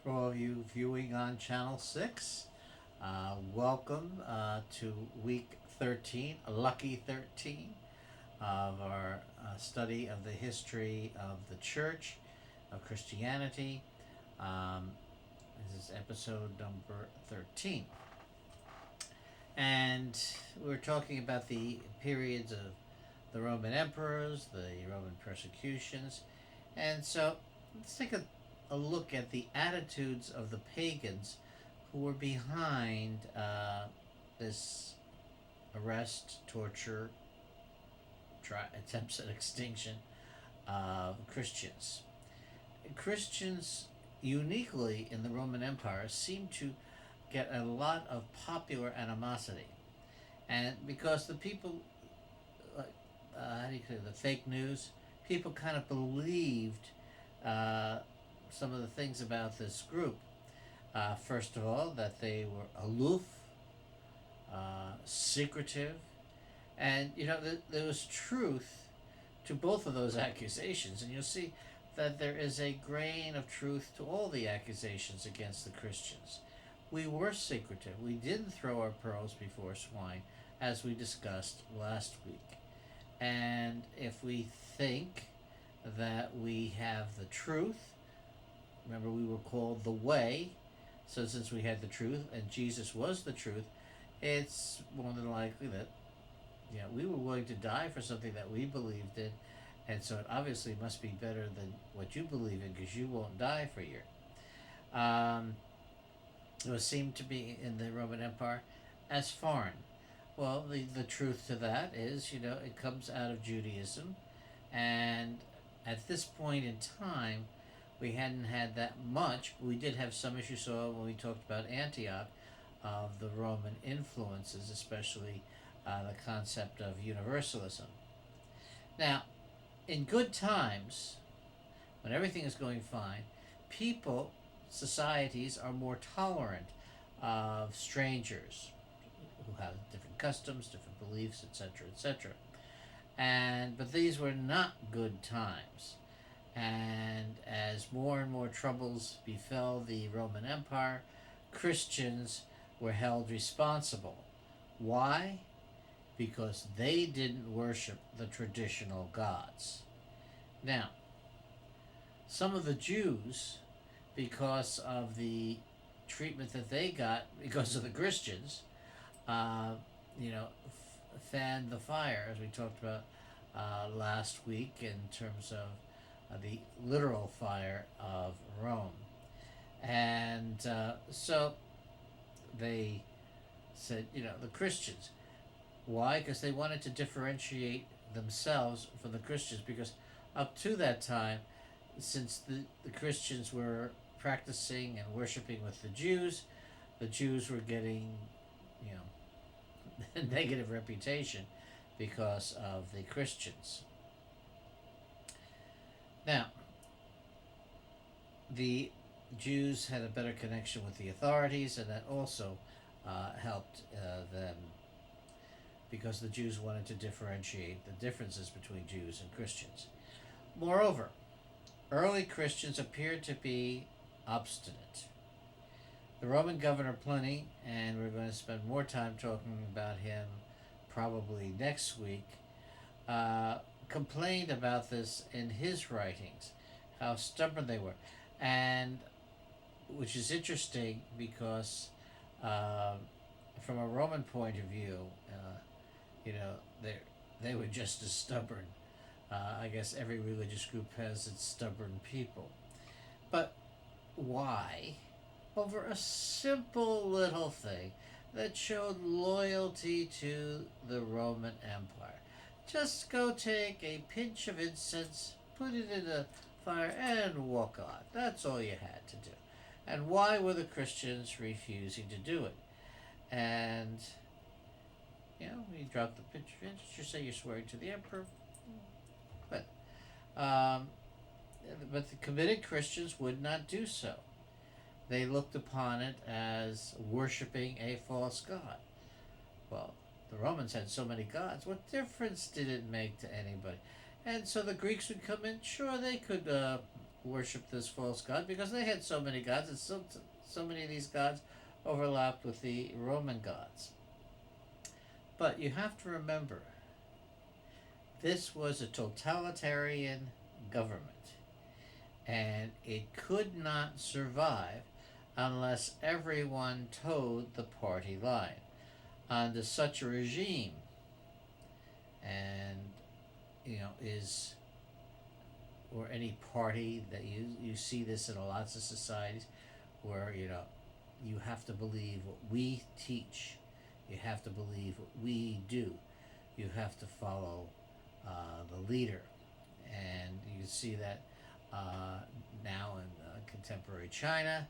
For all of you viewing on Channel 6, welcome to week 13, lucky 13, of our study of the history of the church, of Christianity. Um, this is episode number 13. And we're talking about the periods of the Roman emperors, the Roman persecutions. And so let's take a look at the attitudes of the pagans who were behind this arrest, torture, attempts at extinction of Christians. Christians, uniquely in the Roman Empire, seem to get a lot of popular animosity. And because the people, how do you say, the fake news, people kind of believed some of the things about this group. First of all, that they were aloof, secretive, and there was truth to both of those accusations, and you'll see that there is a grain of truth to all the accusations against the Christians. We were secretive. We didn't throw our pearls before swine, as we discussed last week. And if we think that we have the truth, remember we were called the way, so since we had the truth and Jesus was the truth, it's more than likely that we were willing to die for something that we believed in, and so it obviously must be better than what you believe in, because you won't die for your. It was seen to be in the Roman Empire as foreign. Well, the truth to that is, it comes out of Judaism, and at this point in time, we hadn't had that much, but we did have some, as you saw when we talked about Antioch, of the Roman influences, especially the concept of universalism. Now, in good times, when everything is going fine, societies are more tolerant of strangers who have different customs, different beliefs, etc., etc. But these were not good times. And as more and more troubles befell the Roman Empire, Christians were held responsible. Why? Because they didn't worship the traditional gods. Now, some of the Jews, because of the treatment that they got because of the Christians, fanned the fire, as we talked about last week, in terms of the literal fire of Rome. And so they said, the Christians. Why? Because they wanted to differentiate themselves from the Christians, because up to that time, since the Christians were practicing and worshiping with the Jews were getting, a negative reputation because of the Christians. Now, the Jews had a better connection with the authorities, and that also helped them, because the Jews wanted to differentiate the differences between Jews and Christians. Moreover, early Christians appeared to be obstinate. The Roman governor Pliny, and we're going to spend more time talking about him probably next week, complained about this in his writings, how stubborn they were, and which is interesting because from a Roman point of view, they were just as stubborn. I guess every religious group has its stubborn people. But why? Over a simple little thing that showed loyalty to the Roman Empire. Just go take a pinch of incense, put it in the fire, and walk on. That's all you had to do. And why were the Christians refusing to do it? And, you drop the pinch of incense, you say you're swearing to the emperor. But the committed Christians would not do so. They looked upon it as worshiping a false god. Well, the Romans had so many gods. What difference did it make to anybody? And so the Greeks would come in. Sure, they could worship this false god because they had so many gods, and so many of these gods overlapped with the Roman gods. But you have to remember, this was a totalitarian government, and it could not survive unless everyone towed the party line. Under such a regime, and is, or any party that you see this in lots of societies where you have to believe what we teach, you have to believe what we do, you have to follow the leader. And you can see that now in contemporary China,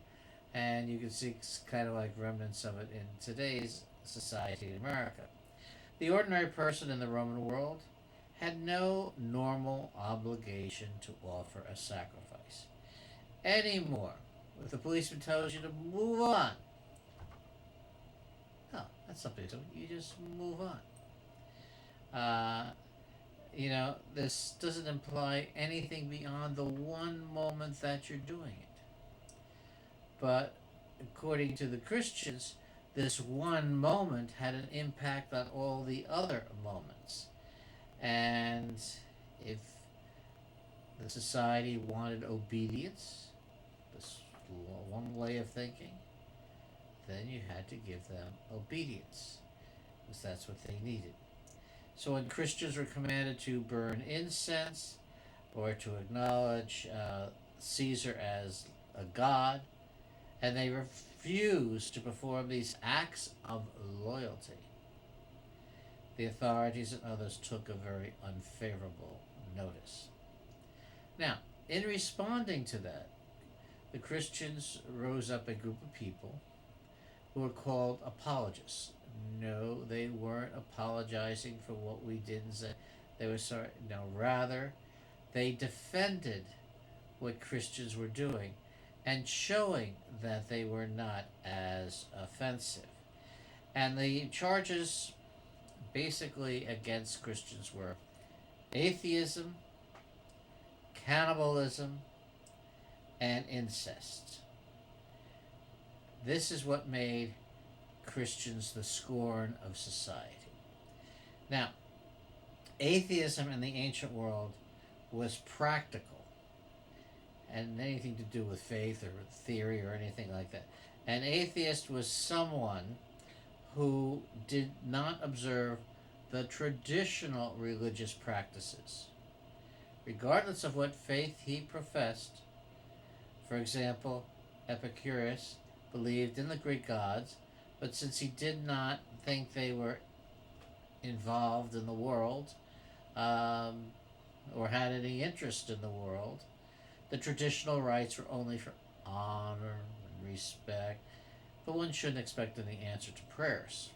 and you can see kind of like remnants of it in today's society in America. The ordinary person in the Roman world had no normal obligation to offer a sacrifice anymore. If the policeman tells you to move on, no, that's something to you just move on. This doesn't imply anything beyond the one moment that you're doing it. But according to the Christians, this one moment had an impact on all the other moments. And if the society wanted obedience, this one way of thinking, then you had to give them obedience, because that's what they needed. So when Christians were commanded to burn incense or to acknowledge Caesar as a god, and they refused to perform these acts of loyalty, the authorities and others took a very unfavorable notice. Now, in responding to that, the Christians rose up a group of people who were called apologists. No, they weren't apologizing for what we did and say. They were sorry. No, rather, they defended what Christians were doing and showing that they were not as offensive. And the charges basically against Christians were atheism, cannibalism, and incest. This is what made Christians the scorn of society. Now, atheism in the ancient world was practical, and anything to do with faith or theory or anything like that. An atheist was someone who did not observe the traditional religious practices, regardless of what faith he professed. For example, Epicurus believed in the Greek gods, but since he did not think they were involved in the world or had any interest in the world, the traditional rites were only for honor and respect, but one shouldn't expect any answer to prayers.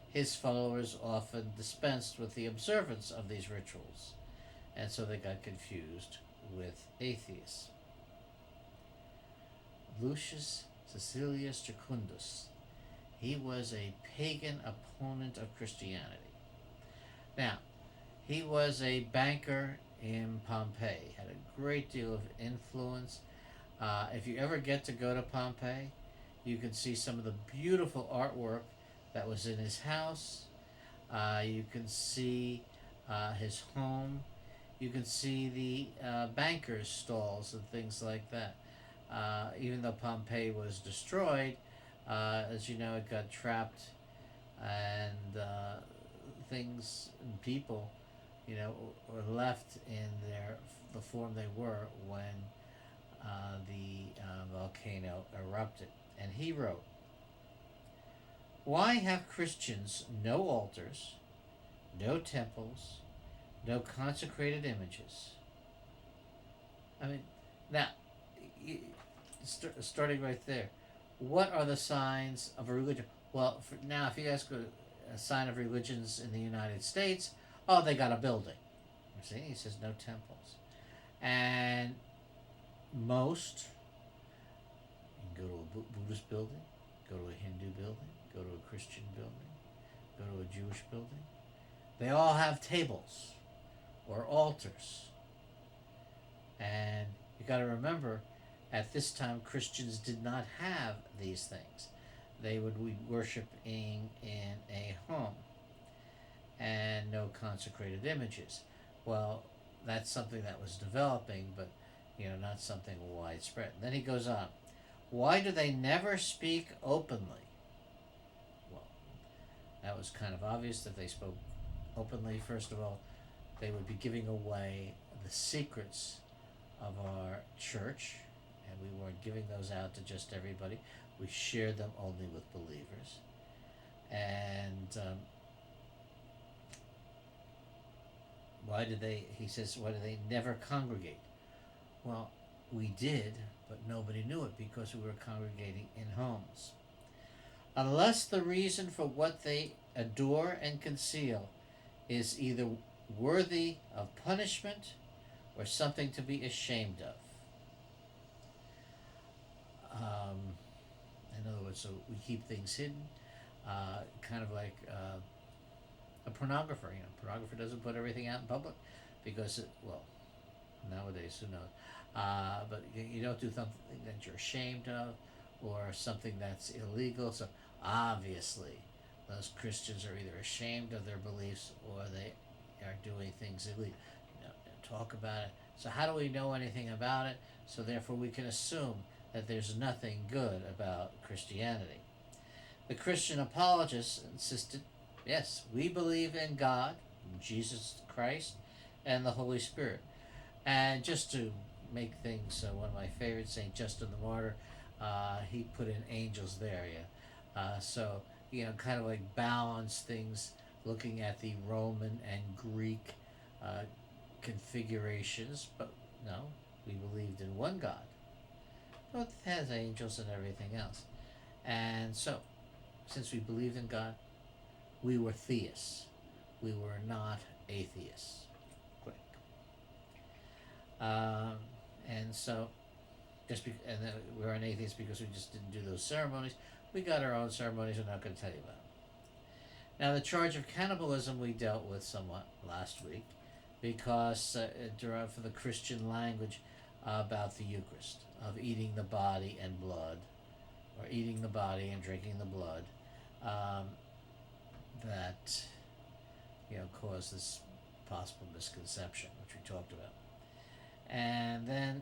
His followers often dispensed with the observance of these rituals, and so they got confused with atheists. Lucius Caecilius Jucundus, he was a pagan opponent of Christianity. Now, he was a banker in Pompeii, had a great deal of influence. If you ever get to go to Pompeii, you can see some of the beautiful artwork that was in his house. You can see his home. You can see the bankers' stalls and things like that. Even though Pompeii was destroyed, as you know, it got trapped, and things and people, were left in the form they were when the volcano erupted. And he wrote, "Why have Christians no altars, no temples, no consecrated images?" I mean, now, starting right there, what are the signs of a religion? Well, now, if you ask a sign of religions in the United States, oh, they got a building. You see, he says no temples. And most, you can go to a Buddhist building, go to a Hindu building, go to a Christian building, go to a Jewish building. They all have tables or altars. And You got to remember, at this time, Christians did not have these things. They would be worshiping in a home and no consecrated images. Well, that's something that was developing, but not something widespread. And then he goes on. Why do they never speak openly? Well, that was kind of obvious that they spoke openly. First of all, they would be giving away the secrets of our church, and we weren't giving those out to just everybody. We shared them only with believers. And why do they never congregate? Well, we did, but nobody knew it because we were congregating in homes. Unless the reason for what they adore and conceal is either worthy of punishment or something to be ashamed of. In other words, so we keep things hidden, kind of like a pornographer. Pornographer doesn't put everything out in public because, nowadays, who knows? But you don't do something that you're ashamed of or something that's illegal. So obviously, those Christians are either ashamed of their beliefs or they are doing things illegal. Talk about it. So how do we know anything about it? So therefore, we can assume that there's nothing good about Christianity. The Christian apologists insisted, yes, we believe in God, Jesus Christ, and the Holy Spirit. And just to make things, one of my favorites, St. Justin the Martyr, he put in angels there, so, kind of like balance things, looking at the Roman and Greek configurations, but no, we believed in one God. But it has angels and everything else. And so, since we believed in God, we were theists. We were not atheists. Quick. And so, and then we were an atheist because we just didn't do those ceremonies. We got our own ceremonies. We're not going to tell you about them. Now, the charge of cannibalism we dealt with somewhat last week because it derived from the Christian language about the Eucharist, of eating the body and blood, or eating the body and drinking the blood, that caused this possible misconception, which we talked about. And then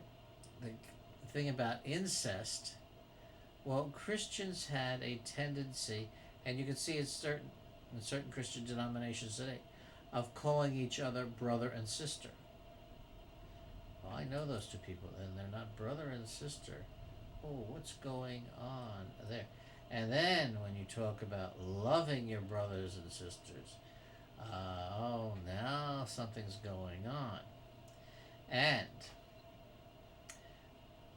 the thing about incest, well, Christians had a tendency, and you can see it in certain Christian denominations today, of calling each other brother and sister. Well, I know those two people, and they're not brother and sister. Oh, what's going on there? And then when you talk about loving your brothers and sisters, now something's going on. And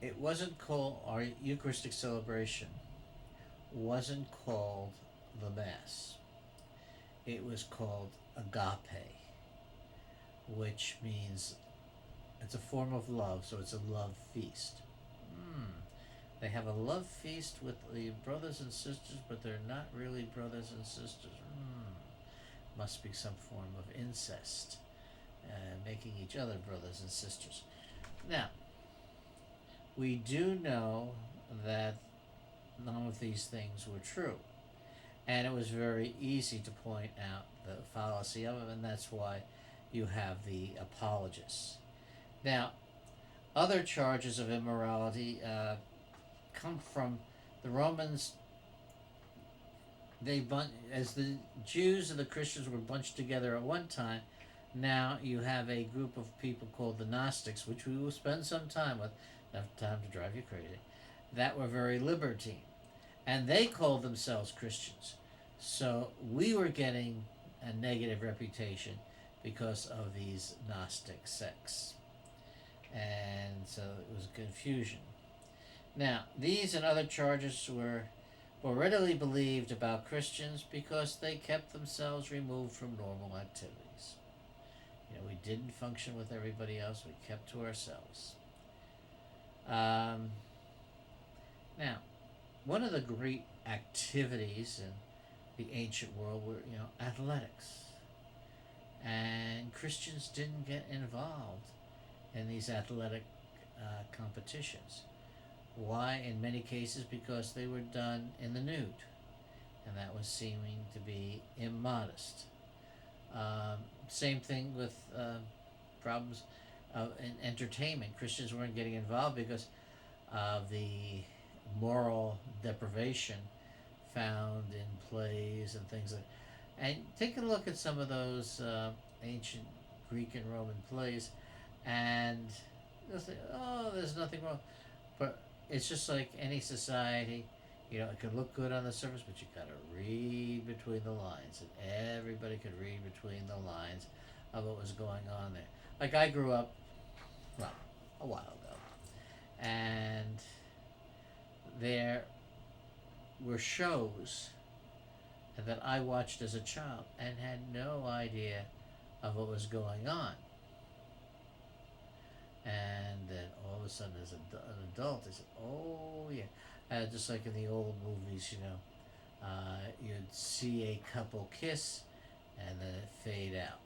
it wasn't called, our Eucharistic celebration wasn't called the Mass. It was called agape, which means it's a form of love, so it's a love feast. They have a love feast with the brothers and sisters, but they're not really brothers and sisters. Must be some form of incest, making each other brothers and sisters. Now, we do know that none of these things were true, and it was very easy to point out the fallacy of them, and that's why you have the apologists. Now, other charges of immorality come from the Romans. As the Jews and the Christians were bunched together at one time, now you have a group of people called the Gnostics, which we will spend some time with, enough time to drive you crazy, that were very libertine. And they called themselves Christians. So we were getting a negative reputation because of these Gnostic sects. And so it was confusion. Now, these and other charges were readily believed about Christians because they kept themselves removed from normal activities. We didn't function with everybody else. We kept to ourselves. Now, one of the great activities in the ancient world were, athletics. And Christians didn't get involved in these athletic competitions. Why? In many cases, because they were done in the nude, and that was seeming to be immodest. Same thing with problems in entertainment. Christians weren't getting involved because of the moral deprivation found in plays and things like. And take a look at some of those ancient Greek and Roman plays, and you'll say, "Oh, there's nothing wrong," but it's just like any society. It can look good on the surface, but you gotta read between the lines, and everybody could read between the lines of what was going on there. Like I grew up, well, a while ago, and there were shows that I watched as a child and had no idea of what was going on. And then all of a sudden, as an adult, I said, "Oh yeah," just like in the old movies, you'd see a couple kiss, and then it fade out.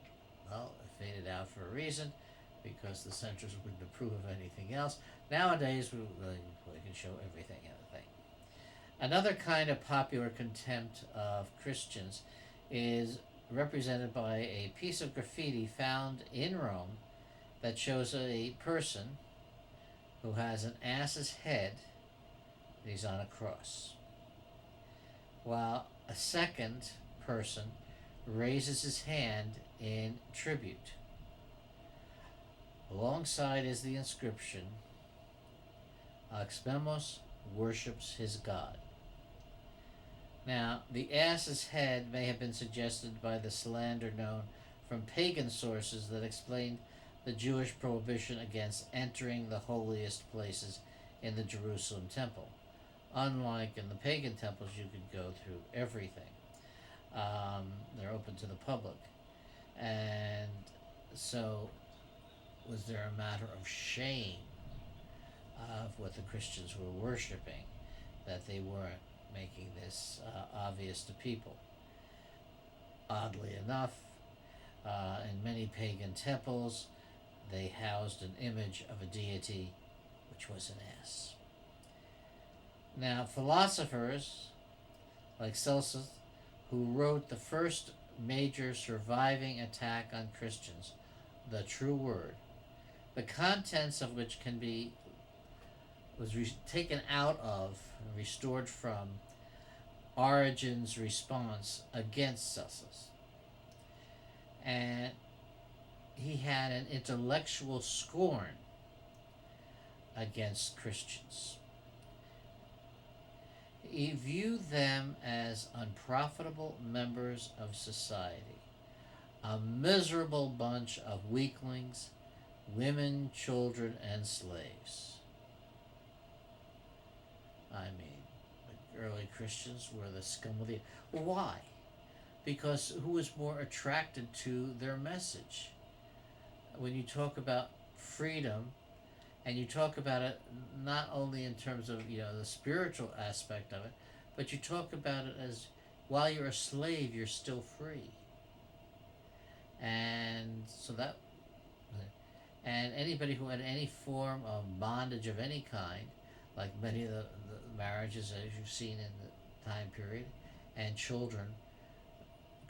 Well, it faded out for a reason, because the censors wouldn't approve of anything else. Nowadays, we can show everything and anything. Another kind of popular contempt of Christians is represented by a piece of graffiti found in Rome that shows a person who has an ass's head and he's on a cross, while a second person raises his hand in tribute. Alongside is the inscription, Axmemos worships his god. Now, the ass's head may have been suggested by the slander known from pagan sources that explained the Jewish prohibition against entering the holiest places in the Jerusalem temple. Unlike in the pagan temples, you could go through everything. They're open to the public. And so, was there a matter of shame of what the Christians were worshiping, that they weren't making this obvious to people? Oddly enough, in many pagan temples, they housed an image of a deity, which was an ass. Now, philosophers like Celsus, who wrote the first major surviving attack on Christians, The True Word, the contents of which was taken out of and restored from Origen's response against Celsus. And he had an intellectual scorn against Christians. He viewed them as unprofitable members of society, a miserable bunch of weaklings, women, children, and slaves. I mean, the early Christians were the scum of the... Why? Because who was more attracted to their message? When you talk about freedom, and you talk about it not only in terms of the spiritual aspect of it, but you talk about it as, while you're a slave, you're still free. And so and anybody who had any form of bondage of any kind, like many of the marriages as you've seen in the time period, and children,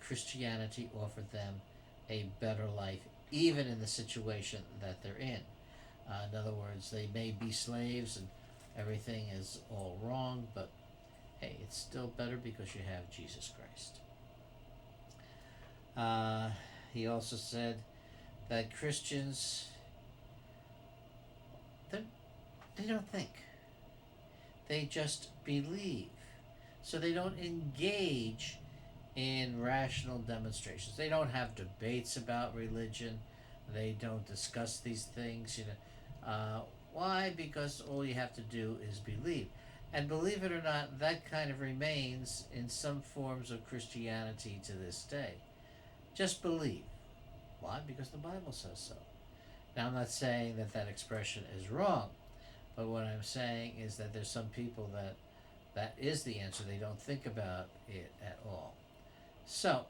Christianity offered them a better life, even in the situation that they're in. In other words, they may be slaves and everything is all wrong, but hey, it's still better because you have Jesus Christ. He also said that Christians, they don't think. They just believe. So they don't engage in rational demonstrations. They don't have debates about religion. They don't discuss these things. Why? Because all you have to do is believe. And believe it or not, that kind of remains in some forms of Christianity to this day. Just believe. Why? Because the Bible says so. Now, I'm not saying that expression is wrong, but what I'm saying is that there's some people that is the answer. They don't think about it at all. So,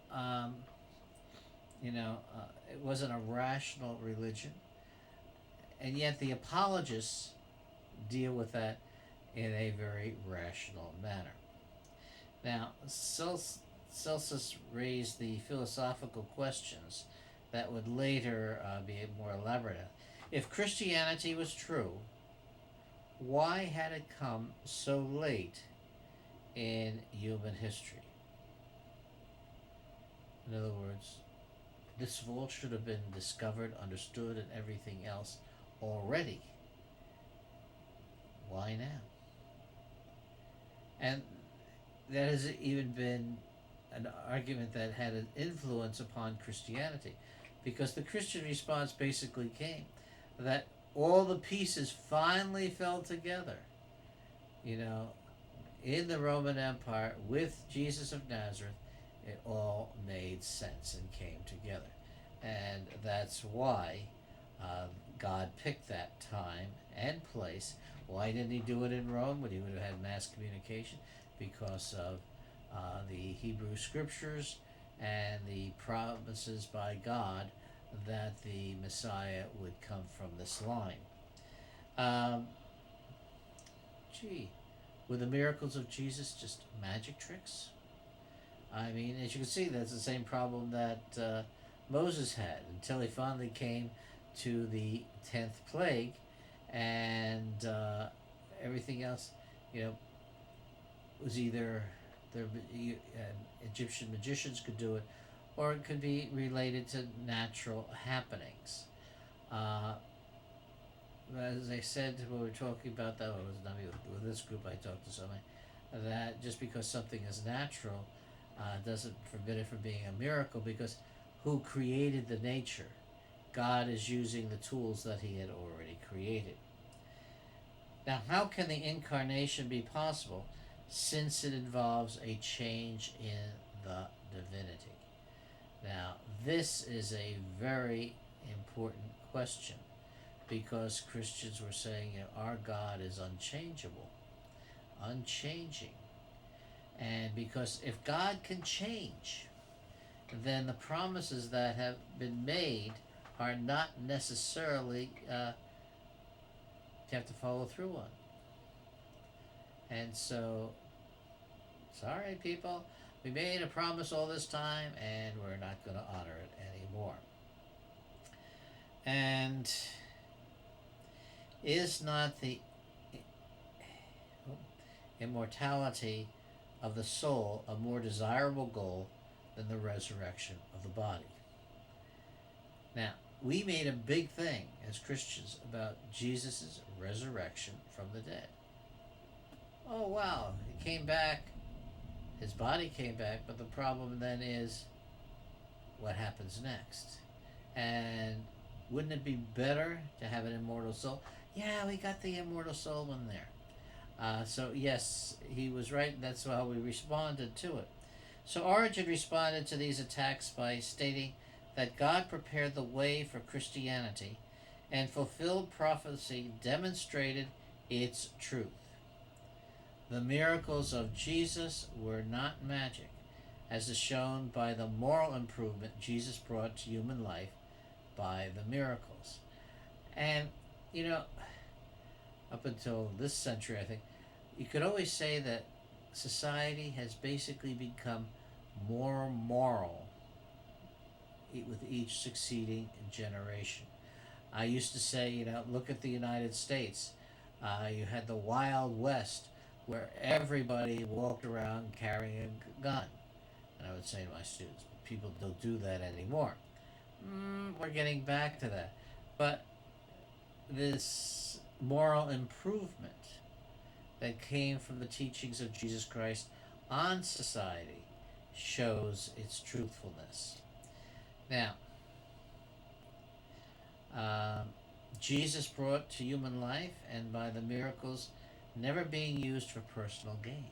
it wasn't a rational religion, and yet the apologists deal with that in a very rational manner. Now, Celsus raised the philosophical questions that would later be more elaborate. If Christianity was true, why had it come so late in human history? In other words, this vault should have been discovered, understood, and everything else already. Why now? And that has even been an argument that had an influence upon Christianity, because the Christian response basically came that all the pieces finally fell together, you know, in the Roman Empire with Jesus of Nazareth. It all made sense and came together, and that's why God picked that time and place. Why didn't he do it in Rome when he would have had mass communication? Because of the Hebrew scriptures and the promises by God that the Messiah would come from this line. Um, Gee, were the miracles of Jesus just magic tricks? I mean, as you can see, that's the same problem that Moses had until he finally came to the 10th plague, and everything else, you know, was either the Egyptian magicians could do it, or it could be related to natural happenings. Uh, as I said when we were talking about that, was not with this group, I talked to somebody, that just because something is natural doesn't forbid it from being a miracle, because who created the nature? God is using the tools that he had already created. Now, how can the incarnation be possible since it involves a change in the divinity? Now, this is a very important question, because Christians were saying, you know, our God is unchangeable, unchanging. And because if God can change, then the promises that have been made are not necessarily you have to follow through on. And so, sorry people, we made a promise all this time and we're not going to honor it anymore. And is not the immortality of the soul a more desirable goal than the resurrection of the body? Now, we made a big thing as Christians about Jesus' resurrection from the dead. Oh wow, he came back, his body came back, but the problem then is what happens next? And wouldn't it be better to have an immortal soul? Yeah, we got the immortal soul in there. So yes, he was right. That's how we responded to it. So Origen responded to these attacks by stating that God prepared the way for Christianity and fulfilled prophecy demonstrated its truth. The miracles of Jesus were not magic, as is shown by the moral improvement Jesus brought to human life by the miracles. And, you know, up until this century, I think, you could always say that society has basically become more moral with each succeeding generation. I used to say, you know, look at the United States. You had the Wild West, where everybody walked around carrying a gun. And I would say to my students, people don't do that anymore. We're getting back to that. But this moral improvement that came from the teachings of Jesus Christ on society shows its truthfulness. Now, Jesus brought to human life, and by the miracles never being used for personal gain.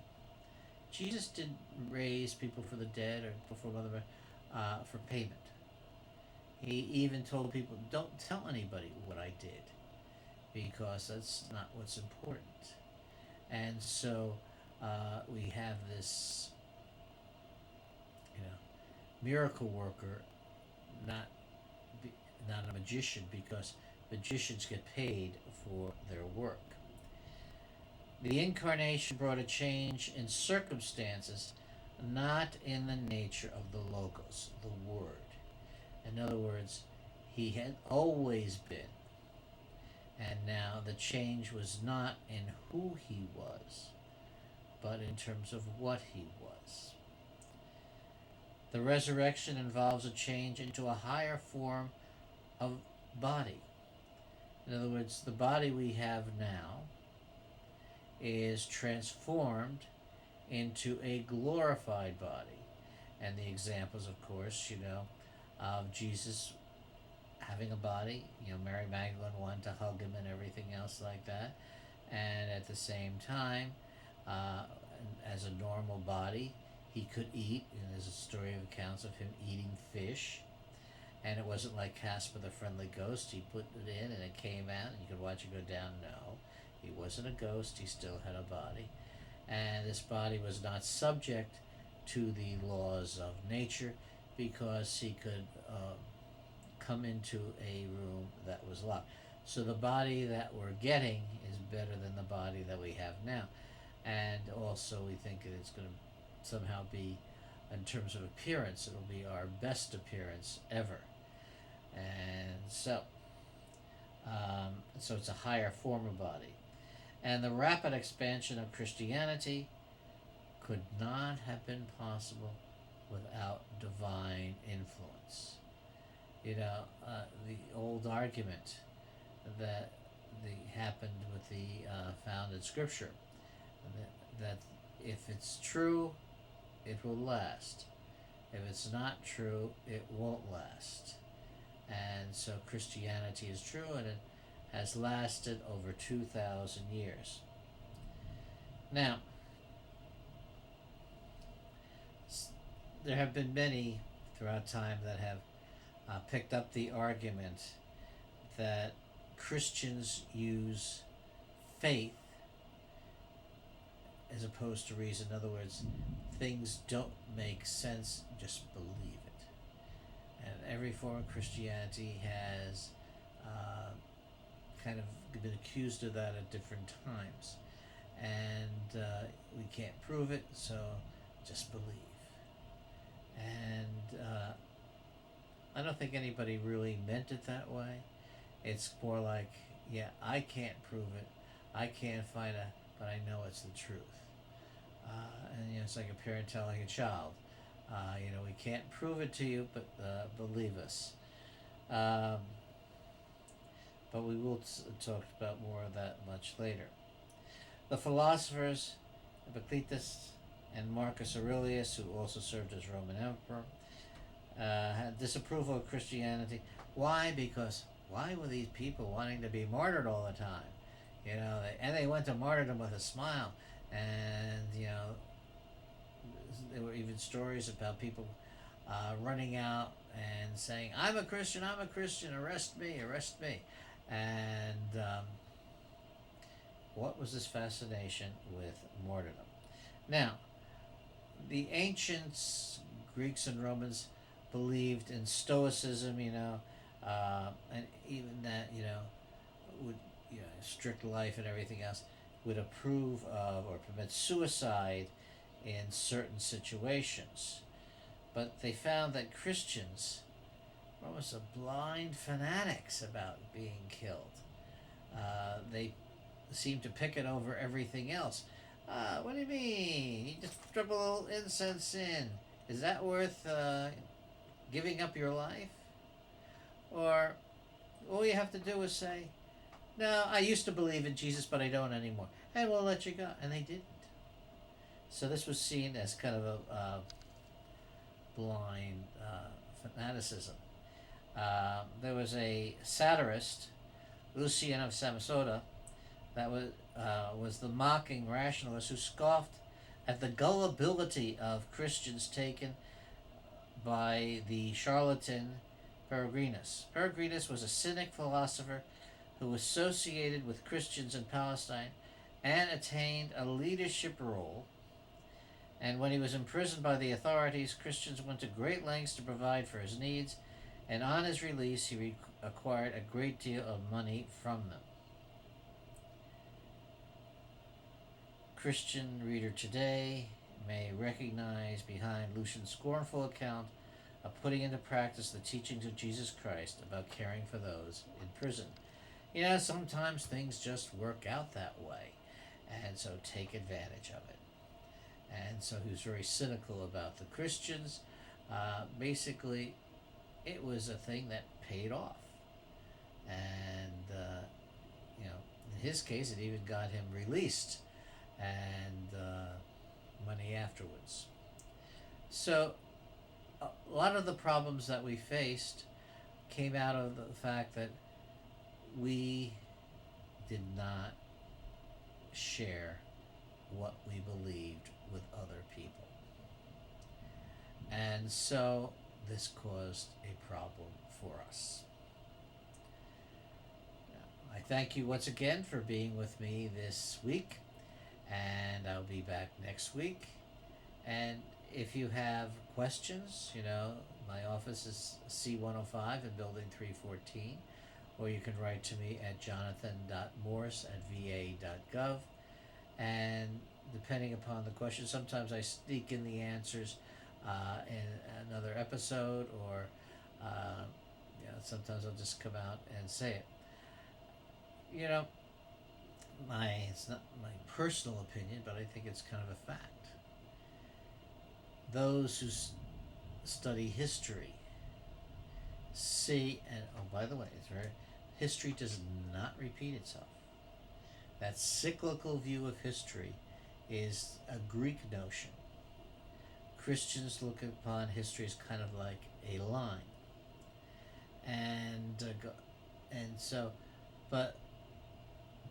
Jesus didn't raise people for the dead or perform other for payment. He even told people, don't tell anybody what I did, because that's not what's important. And so we have this, you know, miracle worker, not not a magician, because magicians get paid for their work. The incarnation brought a change in circumstances, not in the nature of the Logos, the Word. In other words, he had always been, and now the change was not in who he was, but in terms of what he was. The resurrection involves a change into a higher form of body. In other words, the body we have now is transformed into a glorified body. And the examples, of course, of Jesus having a body, Mary Magdalene wanted to hug him and everything else like that. And at the same time, as a normal body, he could eat. And there's a story of accounts of him eating fish. And it wasn't like Casper the Friendly Ghost. He put it in and it came out and you could watch it go down. No, he wasn't a ghost. He still had a body. And this body was not subject to the laws of nature because he could come into a room that was locked. So the body that we're getting is better than the body that we have now. And also we think that it's going to somehow be, in terms of appearance, it'll be our best appearance ever. And so it's a higher form of body. And the rapid expansion of Christianity could not have been possible without divine influence. The old argument that happened with the founded scripture, that if it's true, it will last. If it's not true, it won't last. And so Christianity is true, and it has lasted over 2,000 years. Now, there have been many throughout time that have picked up the argument that Christians use faith as opposed to reason. In other words, things don't make sense, just believe it. And every form of Christianity has kind of been accused of that at different times. And we can't prove it, so just believe. And I don't think anybody really meant it that way. It's more like, I can't prove it, I can't find it, but I know it's the truth. And it's like a parent telling a child, we can't prove it to you, but believe us. But we will talk about more of that much later. The philosophers, Epictetus and Marcus Aurelius, who also served as Roman emperor, had disapproval of Christianity. Why? Because why were these people wanting to be martyred all the time? And they went to martyrdom with a smile. And, there were even stories about people running out and saying, I'm a Christian, arrest me. And what was this fascination with martyrdom? Now, the ancients, Greeks and Romans, believed in Stoicism, and even that, would, strict life and everything else, would approve of or permit suicide in certain situations. But they found that Christians were almost blind fanatics about being killed. They seemed to pick it over everything else. What do you mean? You just drop a little incense in. Is that worth giving up your life? Or all you have to do is say, no, I used to believe in Jesus, but I don't anymore. And we'll let you go. And they didn't. So this was seen as kind of a blind fanaticism. There was a satirist, Lucian of Samosata, that was the mocking rationalist who scoffed at the gullibility of Christians taken by the charlatan Peregrinus. Peregrinus was a cynic philosopher who associated with Christians in Palestine and attained a leadership role. And when he was imprisoned by the authorities, Christians went to great lengths to provide for his needs, and on his release he acquired a great deal of money from them. Christian reader today may recognize behind Lucian's scornful account of putting into practice the teachings of Jesus Christ about caring for those in prison. Sometimes things just work out that way, and so take advantage of it. And so he was very cynical about the Christians. Basically, it was a thing that paid off. And, in his case, it even got him released and money afterwards. So, a lot of the problems that we faced came out of the fact that we did not share what we believed with other people. And so this caused a problem for us. Now, I thank you once again for being with me this week, and I'll be back next week. And if you have questions, my office is C105 in building 314, or you can write to me at jonathan.morse@va.gov. And depending upon the question, sometimes I sneak in the answers in another episode, or sometimes I'll just come out and say it. It's not my personal opinion, but I think it's kind of a fact. Those who study history see, and by the way, history does not repeat itself. That cyclical view of history is a Greek notion. Christians look upon history as kind of like a line, but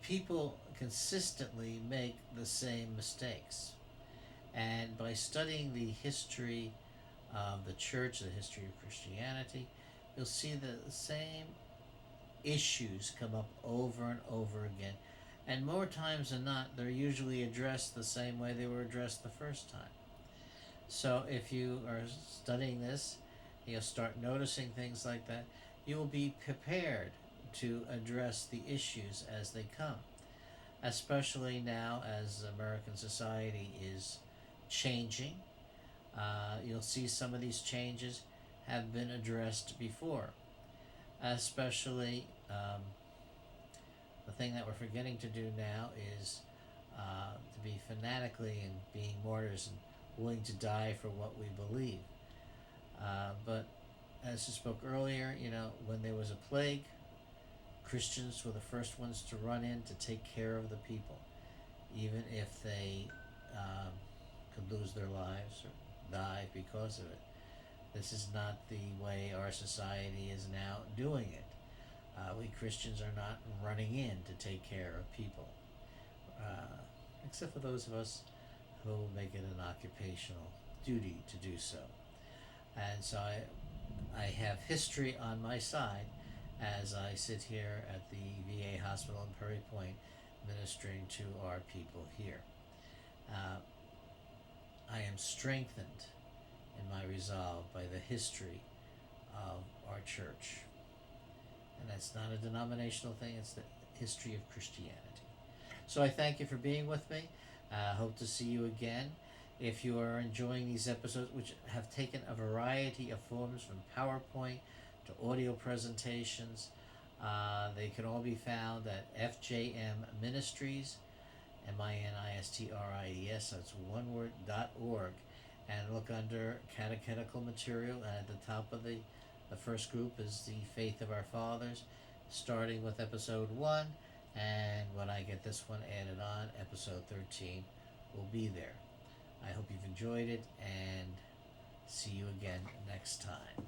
people consistently make the same mistakes. And by studying the history of the church, the history of Christianity, you'll see the same issues come up over and over again. And more times than not, they're usually addressed the same way they were addressed the first time. So if you are studying this, you'll start noticing things like that. You will be prepared to address the issues as they come, especially now as American society is changing. You'll see some of these changes have been addressed before, especially the thing that we're forgetting to do now is to be fanatically and being martyrs and willing to die for what we believe. But as I spoke earlier, when there was a plague, Christians were the first ones to run in to take care of the people, even if they could lose their lives or die because of it. This is not the way our society is now doing it. We Christians are not running in to take care of people, except for those of us who make it an occupational duty to do so. And so I have history on my side as I sit here at the VA hospital in Perry Point ministering to our people here. I am strengthened in my resolve by the history of our church. And that's not a denominational thing, it's the history of Christianity. So I thank you for being with me. I hope to see you again. If you are enjoying these episodes, which have taken a variety of forms from PowerPoint to audio presentations, they can all be found at FJM Ministries, MINISTRIES, that's one word, .org, and look under catechetical material, and at the top of the first group is the Faith of Our Fathers, starting with episode 1, and when I get this one added on, episode 13 will be there. I hope you've enjoyed it, and see you again next time.